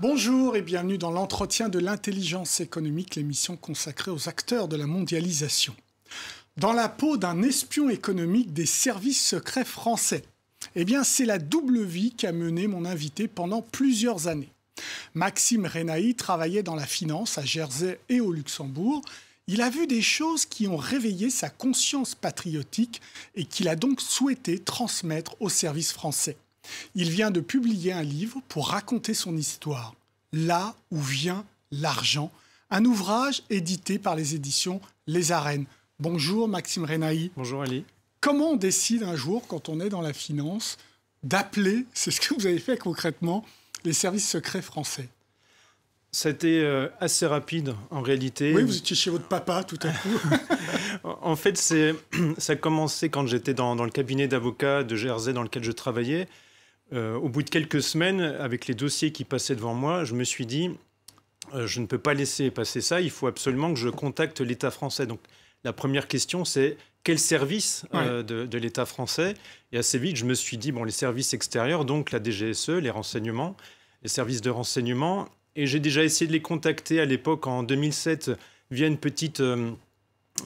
Bonjour et bienvenue dans l'entretien de l'intelligence économique, l'émission consacrée aux acteurs de la mondialisation. Dans la peau d'un espion économique des services secrets français, c'est la double vie qu'a menée mon invité pendant plusieurs années. Maxime Renaï travaillait dans la finance à Jersey et au Luxembourg. Il a vu des choses qui ont réveillé sa conscience patriotique et qu'il a donc souhaité transmettre aux services français. Il vient de publier un livre pour raconter son histoire, Là où vient l'argent, un ouvrage édité par les éditions Les Arènes. Bonjour Maxime Renaï. Bonjour Ali. Comment on décide un jour, quand on est dans la finance, d'appeler, c'est ce que vous avez fait concrètement, les services secrets français? Ça a été assez rapide en réalité. Oui, vous étiez chez votre papa tout à coup. En fait, ça a commencé quand j'étais dans le cabinet d'avocats de Jersey dans lequel je travaillais. Au bout de quelques semaines, avec les dossiers qui passaient devant moi, je me suis dit, je ne peux pas laisser passer ça, il faut absolument que je contacte l'État français. Donc la première question, c'est quel service de l'État français? Et assez vite, je me suis dit, les services extérieurs, donc la DGSE, les renseignements, les services de renseignement. Et j'ai déjà essayé de les contacter à l'époque, en 2007, via une petite...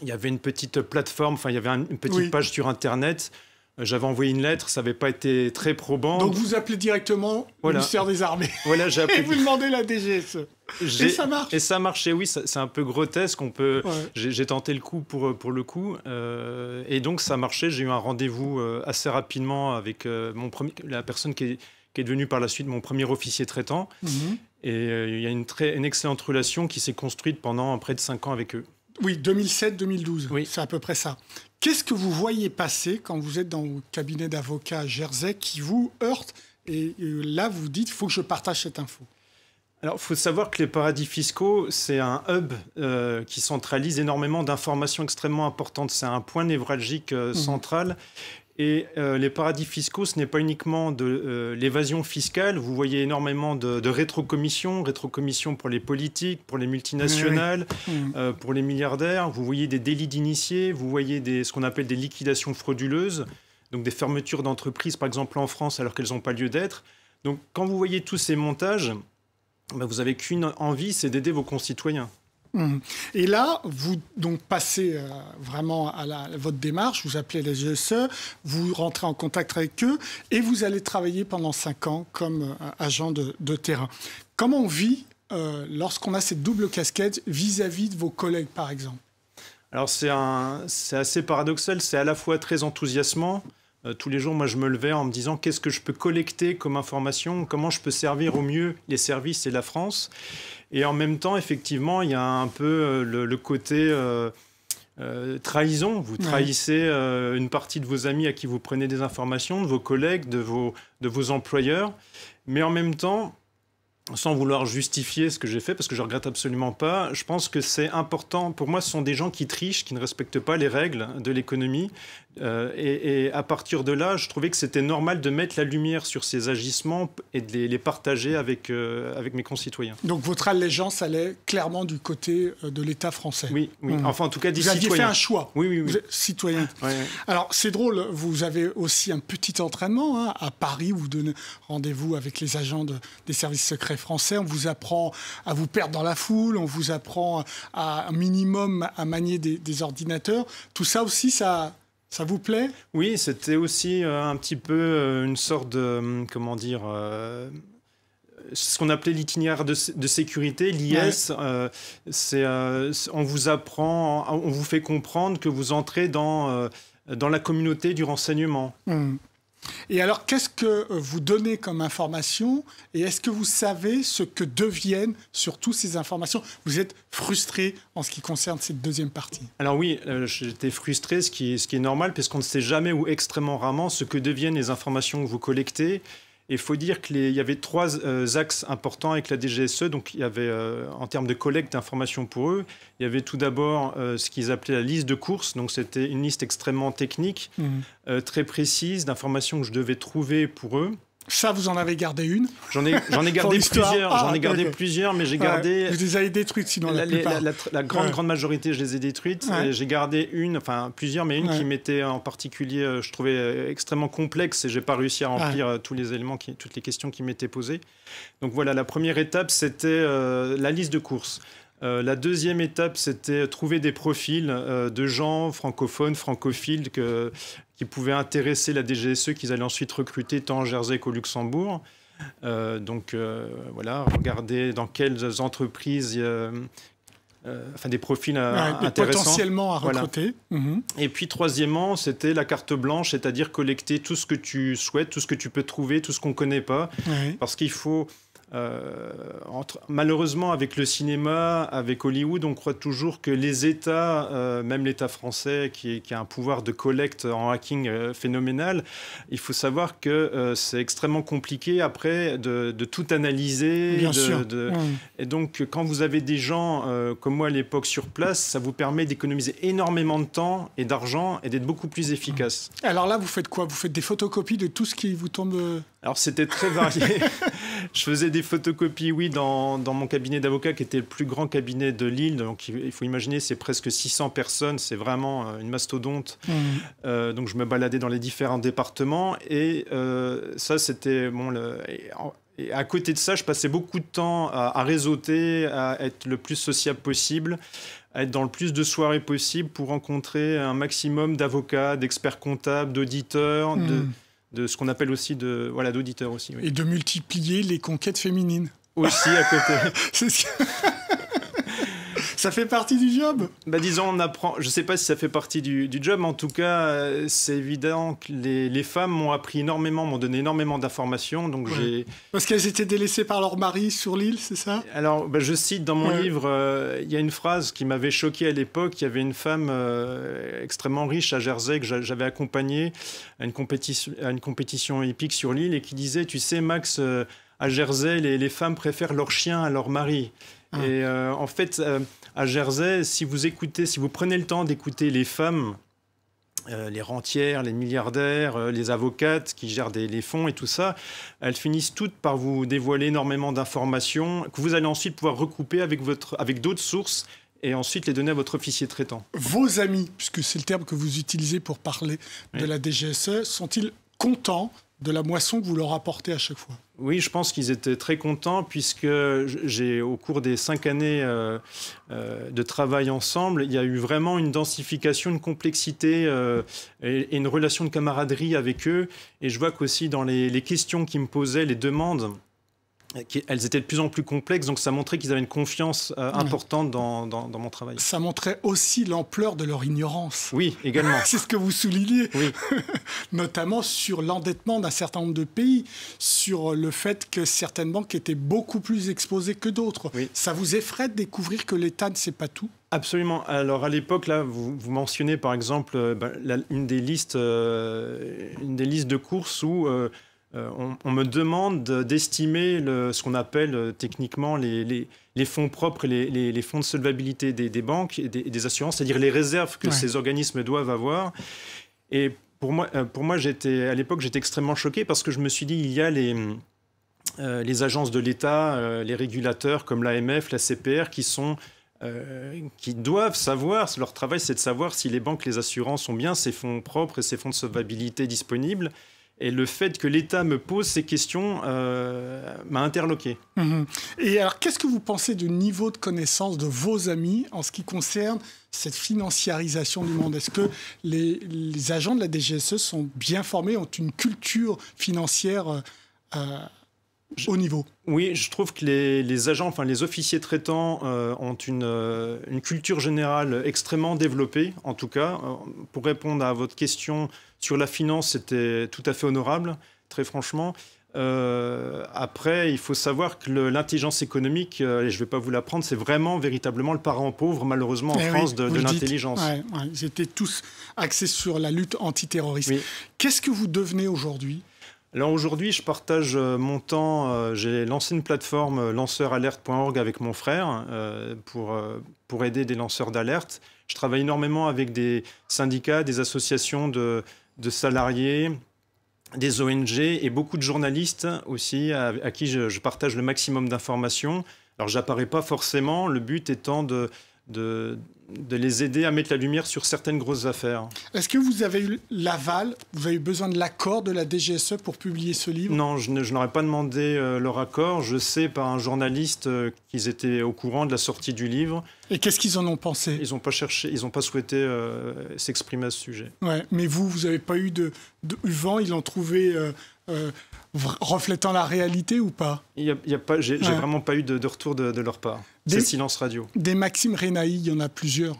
il y avait une petite plateforme, il y avait une petite page sur Internet. J'avais envoyé une lettre, ça n'avait pas été très probant. Donc vous appelez directement le ministère des Armées. Voilà, j'ai appelé. Et vous demandez la DGSE. Et ça marche. Et ça marchait, oui. C'est un peu grotesque. J'ai tenté le coup pour le coup. Et donc ça marchait. J'ai eu un rendez-vous assez rapidement avec la personne qui est devenue par la suite mon premier officier traitant. Et il y a une excellente relation qui s'est construite pendant près de 5 ans avec eux. Oui, 2007-2012, oui. C'est à peu près ça. Qu'est-ce que vous voyez passer quand vous êtes dans le cabinet d'avocats à Jersey qui vous heurte et là vous dites, il faut que je partage cette info? Alors, il faut savoir que les paradis fiscaux, c'est un hub qui centralise énormément d'informations extrêmement importantes. C'est un point névralgique central. Et les paradis fiscaux, ce n'est pas uniquement de l'évasion fiscale. Vous voyez énormément de rétrocommissions pour les politiques, pour les multinationales, pour les milliardaires. Vous voyez des délits d'initiés, vous voyez ce qu'on appelle des liquidations frauduleuses, donc des fermetures d'entreprises, par exemple en France, alors qu'elles n'ont pas lieu d'être. Donc quand vous voyez tous ces montages, vous n'avez qu'une envie, c'est d'aider vos concitoyens. Et là, vous donc passez vraiment à votre démarche, vous appelez les GSE, vous rentrez en contact avec eux et vous allez travailler pendant 5 ans comme agent de terrain. Comment on vit lorsqu'on a cette double casquette vis-à-vis de vos collègues, par exemple? Alors c'est assez paradoxal, c'est à la fois très enthousiasmant. Tous les jours, moi, je me levais en me disant qu'est-ce que je peux collecter comme information, comment je peux servir au mieux les services et la France. Et en même temps, effectivement, il y a un peu le côté trahison. Vous trahissez une partie de vos amis à qui vous prenez des informations, de vos collègues, de vos employeurs. Mais en même temps, sans vouloir justifier ce que j'ai fait, parce que je ne regrette absolument pas, je pense que c'est important. Pour moi, ce sont des gens qui trichent, qui ne respectent pas les règles de l'économie. Et à partir de là, je trouvais que c'était normal de mettre la lumière sur ces agissements et de les partager avec mes concitoyens. Donc votre allégeance allait clairement du côté de l'État français. Oui. Enfin en tout cas des citoyens. Vous aviez fait un choix. Oui. Vous êtes citoyen. Alors c'est drôle, vous avez aussi un petit entraînement à Paris, vous donnez rendez-vous avec les agents des services secrets français, on vous apprend à vous perdre dans la foule, on vous apprend à un minimum à manier des ordinateurs. Tout ça aussi, ça vous plaît? Oui, c'était aussi un petit peu une sorte de, ce qu'on appelait l'itinéraire de sécurité, l'IS. On vous apprend, on vous fait comprendre que vous entrez dans la communauté du renseignement. Et alors, qu'est-ce que vous donnez comme information et est-ce que vous savez ce que deviennent surtout ces informations? Vous êtes frustré en ce qui concerne cette deuxième partie? Alors oui, j'étais frustré, ce qui est normal, parce qu'on ne sait jamais ou extrêmement rarement ce que deviennent les informations que vous collectez. Et il faut dire qu'il y avait 3 axes importants avec la DGSE. Donc, il y avait, en termes de collecte d'informations pour eux, il y avait tout d'abord ce qu'ils appelaient la liste de courses. Donc, c'était une liste extrêmement technique, très précise, d'informations que je devais trouver pour eux. Ça, vous en avez gardé une? J'en ai gardé plusieurs. J'en ai gardé plusieurs, mais j'ai gardé. Vous les avez détruites, sinon la plupart. La grande majorité, je les ai détruites. J'ai gardé plusieurs, mais une qui m'était en particulier, je trouvais extrêmement complexe et j'ai pas réussi à remplir tous les éléments, toutes les questions qui m'étaient posées. Donc voilà, la première étape, c'était la liste de courses. La deuxième étape, c'était trouver des profils de gens francophones, francophiles qui pouvaient intéresser la DGSE, qu'ils allaient ensuite recruter tant en Jersey qu'au Luxembourg. Voilà, regarder dans quelles entreprises, des profils intéressants. Potentiellement à recruter. Voilà. Et puis troisièmement, c'était la carte blanche, c'est-à-dire collecter tout ce que tu souhaites, tout ce que tu peux trouver, tout ce qu'on ne connaît pas. Parce qu'il faut... malheureusement, avec le cinéma, avec Hollywood, on croit toujours que les États, même l'État français, qui a un pouvoir de collecte en hacking phénoménal, il faut savoir que c'est extrêmement compliqué après de tout analyser. Bien sûr. Et donc, quand vous avez des gens comme moi à l'époque sur place, ça vous permet d'économiser énormément de temps et d'argent et d'être beaucoup plus efficace. Alors là, vous faites quoi? Vous faites des photocopies de tout ce qui vous tombe? Alors, c'était très varié. Je faisais des photocopies, oui, dans mon cabinet d'avocat, qui était le plus grand cabinet de Lille. Donc, il faut imaginer, c'est presque 600 personnes. C'est vraiment une mastodonte. Donc, je me baladais dans les différents départements. Et ça, c'était... Et à côté de ça, je passais beaucoup de temps à réseauter, à être le plus sociable possible, à être dans le plus de soirées possible pour rencontrer un maximum d'avocats, d'experts comptables, d'auditeurs, de ce qu'on appelle aussi d'auditeurs aussi. Oui. Et de multiplier les conquêtes féminines. Aussi à côté. Ça fait partie du job. Disons, on apprend. Je ne sais pas si ça fait partie du job, mais en tout cas, c'est évident que les femmes m'ont appris énormément, m'ont donné énormément d'informations. Donc Parce qu'elles étaient délaissées par leur mari sur l'île, c'est ça? Alors, je cite dans mon livre, il y a une phrase qui m'avait choqué à l'époque. Il y avait une femme extrêmement riche à Jersey que j'avais accompagnée à une compétition hippique sur l'île et qui disait, tu sais, Max, à Jersey, les femmes préfèrent leur chien à leur mari. Et en fait, à Jersey, si vous prenez le temps d'écouter les femmes, les rentières, les milliardaires, les avocates qui gèrent les fonds et tout ça, elles finissent toutes par vous dévoiler énormément d'informations que vous allez ensuite pouvoir recouper avec d'autres sources et ensuite les donner à votre officier traitant. Vos amis, puisque c'est le terme que vous utilisez pour parler de la DGSE, sont-ils contents de la moisson que vous leur apportez à chaque fois? Oui, je pense qu'ils étaient très contents puisque au cours des 5 années de travail ensemble, il y a eu vraiment une densification, une complexité et une relation de camaraderie avec eux. Et je vois qu'aussi dans les questions qu'ils me posaient, les demandes, elles étaient de plus en plus complexes, donc ça montrait qu'ils avaient une confiance importante dans mon travail. Ça montrait aussi l'ampleur de leur ignorance. Oui, également. C'est ce que vous soulignez, oui. Notamment sur l'endettement d'un certain nombre de pays, sur le fait que certaines banques étaient beaucoup plus exposées que d'autres. Oui. Ça vous effraie de découvrir que l'État ne sait pas tout? Absolument. Alors à l'époque, là, vous mentionnez par exemple une des listes de courses où on me demande d'estimer ce qu'on appelle techniquement les fonds propres, les fonds de solvabilité des banques et des assurances, c'est-à-dire les réserves que ces organismes doivent avoir. Et pour moi, à l'époque, j'étais extrêmement choqué parce que je me suis dit, il y a les agences de l'État, les régulateurs comme l'AMF, la CPR, qui doivent savoir, leur travail c'est de savoir si les banques, les assurances ont bien ces fonds propres et ces fonds de solvabilité disponibles. Et le fait que l'État me pose ces questions m'a interloqué. Et alors, qu'est-ce que vous pensez du niveau de connaissance de vos amis en ce qui concerne cette financiarisation du monde? Est-ce que les agents de la DGSE sont bien formés, ont une culture financière haut niveau? Oui, je trouve que les agents, enfin les officiers traitants ont une culture générale extrêmement développée, en tout cas. Pour répondre à votre question sur la finance, c'était tout à fait honorable, très franchement. Après, il faut savoir que l'intelligence économique, et je ne vais pas vous l'apprendre, c'est vraiment véritablement le parent pauvre, malheureusement, en France, de l'intelligence. Ils étaient tous axés sur la lutte antiterroriste. Oui. Qu'est-ce que vous devenez aujourd'hui ? Alors aujourd'hui, je partage mon temps. J'ai lancé une plateforme lanceuralerte.org avec mon frère pour aider des lanceurs d'alerte. Je travaille énormément avec des syndicats, des associations de salariés, des ONG et beaucoup de journalistes aussi à qui je partage le maximum d'informations. Alors, j'apparais pas forcément, le but étant de les aider à mettre la lumière sur certaines grosses affaires. Est-ce que vous avez eu l'aval, vous avez eu besoin de l'accord de la DGSE pour publier ce livre? Non, je n'aurais pas demandé leur accord. Je sais par un journaliste qu'ils étaient au courant de la sortie du livre. Et qu'est-ce qu'ils en ont pensé? Ils n'ont pas cherché, ils n'ont pas souhaité s'exprimer à ce sujet. Ouais, mais vous n'avez pas eu de vent, ils l'ont trouvé reflétant la réalité ou pas? J'ai vraiment pas eu de retour de leur part. C'est silence radio. Des Maxime Renaï, il y en a plusieurs.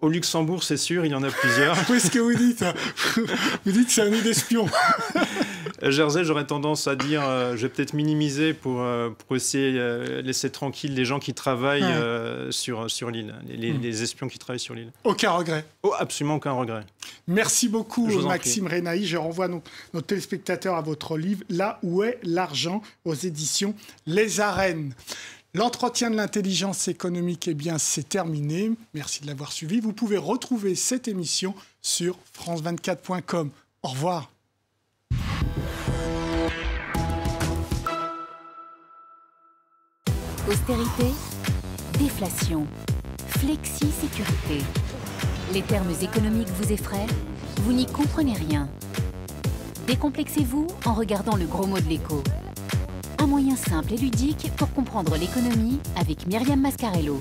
Au Luxembourg, c'est sûr, il y en a plusieurs. Qu'est-ce que vous dites? Vous dites que c'est un nid d'espion. Jersey, j'aurais tendance à dire, je vais peut-être minimiser pour essayer de laisser tranquille les gens qui travaillent sur l'île, les espions qui travaillent sur l'île. Aucun regret? Oh, absolument aucun regret. Merci beaucoup Maxime Renaï. Je renvoie nos téléspectateurs à votre livre « Là où est l'argent » aux éditions Les Arènes. L'entretien de l'intelligence économique, eh bien, c'est terminé. Merci de l'avoir suivi. Vous pouvez retrouver cette émission sur france24.com. Au revoir. Austérité, déflation, flexi-sécurité. Les termes économiques vous effraient? Vous n'y comprenez rien. Décomplexez-vous en regardant le gros mot de l'écho. Un moyen simple et ludique pour comprendre l'économie avec Myriam Mascarello.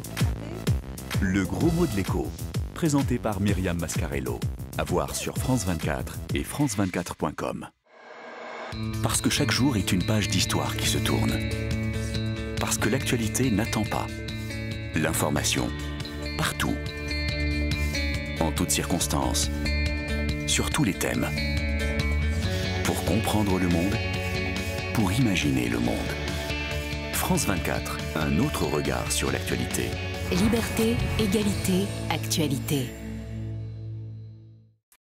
Le gros mot de l'écho, présenté par Myriam Mascarello. À voir sur France 24 et france24.com. Parce que chaque jour est une page d'histoire qui se tourne. Parce que l'actualité n'attend pas. L'information, partout. En toutes circonstances. Sur tous les thèmes. Pour comprendre le monde, pour imaginer le monde. France 24, un autre regard sur l'actualité. Liberté, égalité, actualité.